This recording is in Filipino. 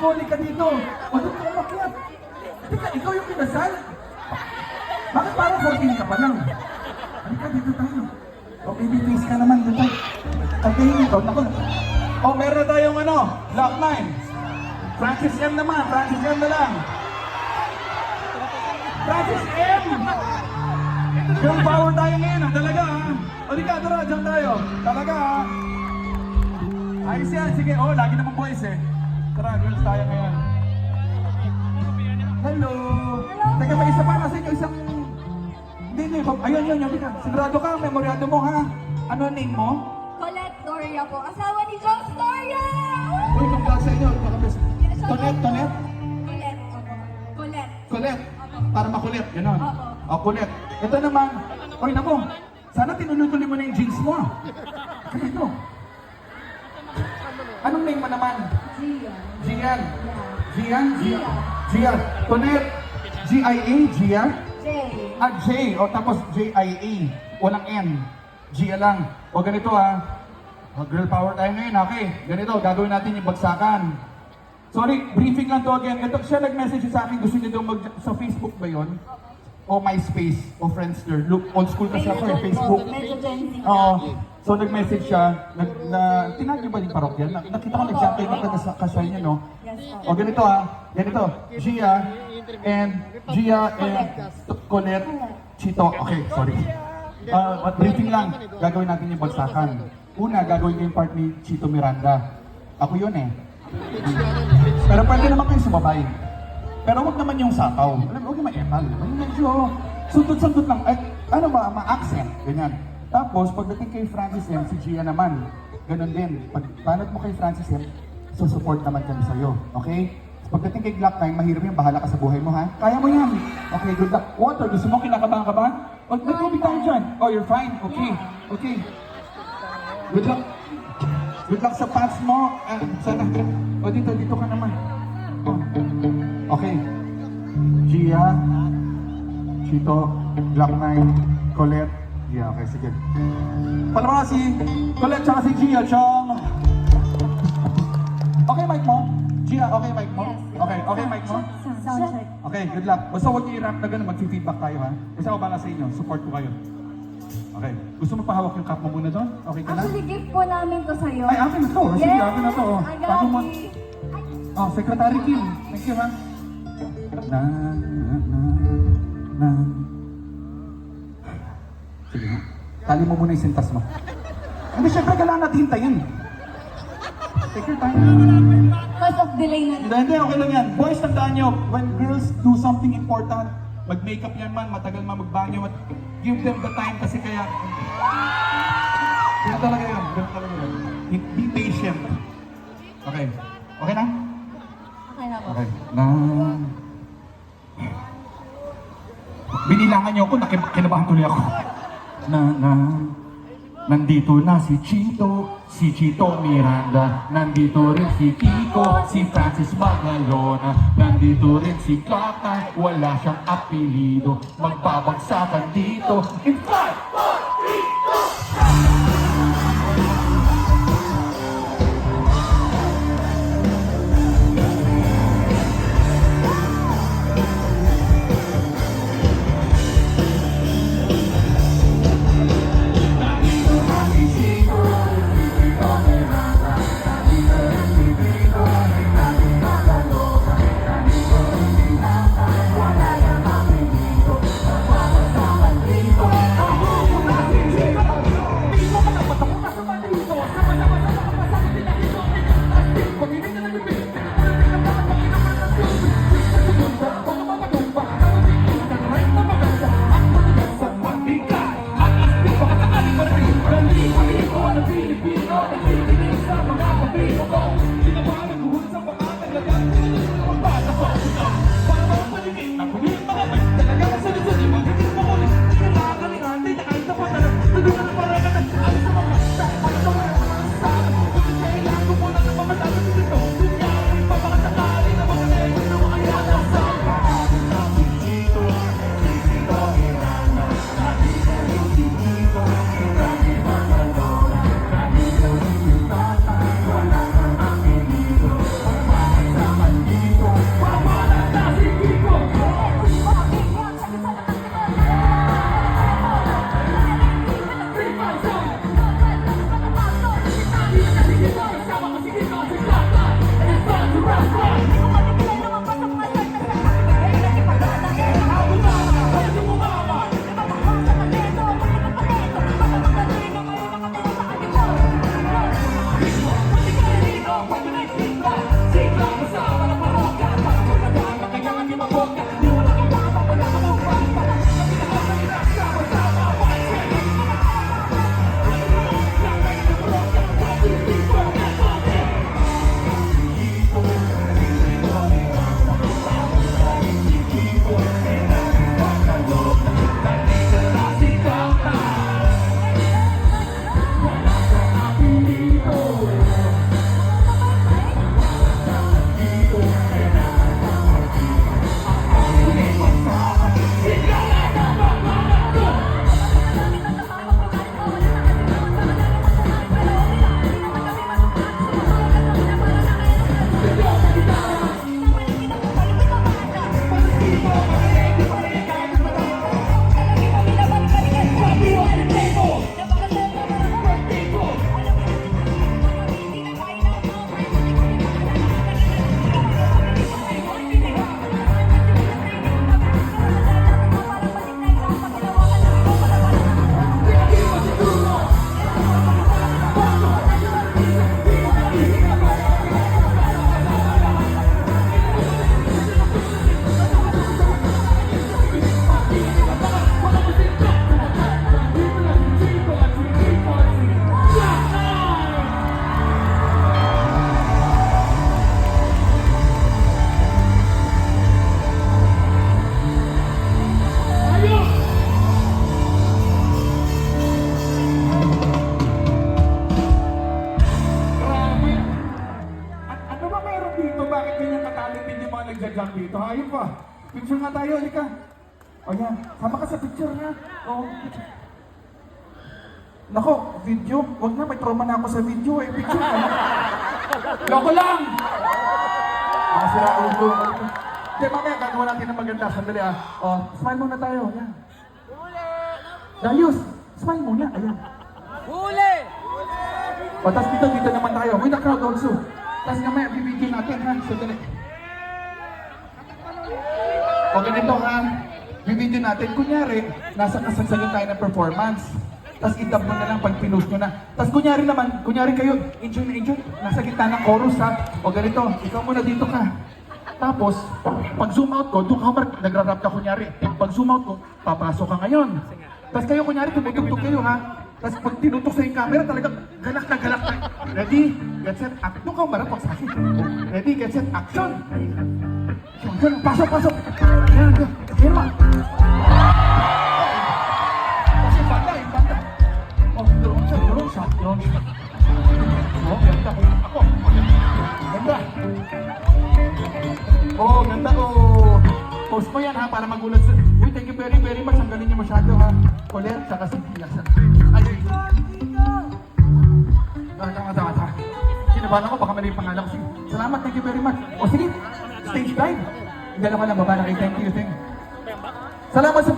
Huli ka dito. O, doon ka umakyat. Teka, ikaw yung kinasal. Bakit parang 14 ka pa lang? Halika, dito tayo. O, baby face ka naman dito. Okay, dito. Naku. O, meron na tayong Lock 9. Francis M naman. Francis M na lang. Francis M! Girl power tayo ngayon, talaga Halika, tara, dyan tayo. Talaga Ayos yan, sige. Oh, lagi naman boys Tara, girls tayo ngayon. Hello! Teka, may isa pa na sa inyo, isang... Hindi. Ayun, halika. Sigurado ka, memoryado mo ha. Ano ang name mo? Colette Doria po. Asawa ni John Doria! Uy, congrats sa inyo. Colette? Colette, opo. Colette. Para makulit, gano'n. Opo. O, Colette. Ito naman. Uy, naku. Sana tinuloy-tuloy mo na yung jeans mo. Kaya ito. Anong name mo naman? Gian. Gian? Gian. Colette. G-I-A? Gia? J. J. O, tapos J-I-A. Walang N. Gia lang. O, ganito Girl power tayo ngayon, okay? Ganito, gagawin natin yung bagsakan. Sorry, briefing lang to again. Ito, siya nag-message sa akin, gusto niya daw sa Facebook ba yon? O MySpace, o Friendster. Look, old school kasi ako Facebook. Medyo Gen Z. Oo. So nag-message siya, tinag niyo ba yung parokya? Nakita ko nag-jump kayo sa kasal niya, no? Yes, O ganito ganito. Gia and Colette Chito. Okay, sorry. Briefing lang, gagawin natin yung bagsakan. Una, gagawin ko yung part ni Chito Miranda. Ako yun Pero pwede naman kayo sumabay. Pero wag naman yung sapaw. Alam mo, huwag yung ma-emal. Medyo sundot-sundot lang. Ay, ma-accent. Ganyan. Tapos, pagdating kay Francis M, si Gia naman. Ganon din. Pagbanat mo kay Francis M, susupport naman kami sa'yo. Okay? Pagdating kay Glock 9, mahirap yung bahala ka sa buhay mo, ha? Kaya mo yan. Okay, good luck. Water, gusto mo kinakabahan ka ba? O, nagtubig tayo dyan. Oh, you're fine. Okay. Good luck. Good luck sa pants mo. Sana. O, dito ka naman. Okay. Gia, Chito, Glock 9, Colette. Yeah, okay, sige. Palama si Colette tsaka si Gia, Chong. Okay, mic mo? Gia, okay, mic mo? Okay, mic mo? Sound check. Okay, good luck. Basta huwag niyo i-rap na gano'n, mag-feedback tayo ha. Kasi ako bala sa inyo, support ko kayo. Okay. Gusto mo pahawak yung cup mo muna doon? Okay ka na? Actually, gift po namin to sa'yo. Ay, akin na to. Sige, akin na to. Paano mo? Agadi. Secretary Kim. Thank you, ha? Sige, ha? Tali mo muna yung sintas mo. Hindi, syempre kailangan natin hintayin. Take your time. Cause of delay na. Hindi, okay lang yan. Boys, tandaan nyo, when girls do something important, mag-makeup yan man, matagal man magbanyo, give them the time kasi kaya... Ganun talaga yun. Be patient. Okay. Okay na? Okay na po. Okay. Binilangan niyo ako, kinabahan tuloy ako. Nandito na si Chito Miranda. Nandito rin si Kiko, si Francis Magalona. Nandito rin si Clock 9, wala siyang apelido. Magbabagsakan dito in 5, 4, 3, 2, bakit ganyan katalented yung mga nagja-jump dito? Hayop pa. Picture nga tayo, halika. O yan, sama ka sa picture ha. O, nako, video. Huwag na, may trauma na ako sa video eh. Picture ka. Loko lang! Sira ulo. Hindi, mamaya gagawa natin ng maganda. Sandali ah. O, smile muna tayo. Yan. Dayos, smile muna. Ayan. Huli! O, tapos dito naman tayo. With the crowd also. Tapos mamaya, bibigyan natin ha. Sandali. O, ganito ha. Bibigyan natin. Kunyari, nasa kasagsagan tayo ng performance. Tapos itab mo na lang pag pinost nyo na. Tapos kunyari kayo, enjoy na enjoy. Nasa gitna ng chorus ha. O ganito, ikaw muna dito ka. Tapos, pag zoom out ko, doon ka nagra-rap ka kunyari. Pag zoom out ko, papasok ka ngayon. Tapos kayo kunyari, tumutugtog kayo ha. Tapos pag tinutok sa yung camera, talagang galak na galak na. Ready, get set, action. Doon ka umarapag sa akin. Ready, get set, action. Pasok, pasok. Yan, yan ma. Pasok, banda, yung banda. Oh, drone shot, drone shot. Oh, ganda ko. Ako, ganda. Oh, ganda ko. Post mo yan ha, para magulat sa... Uy, thank you very much. Ang galing niyo masyado ha. Koler, saka si Pilasan. Ay, tama. Kinabahan ako, baka mali yung pangalan ko. Salamat, thank you very much. O sige, stage dive. Dalawa lang baba na kayo. Thank you. Salamat sa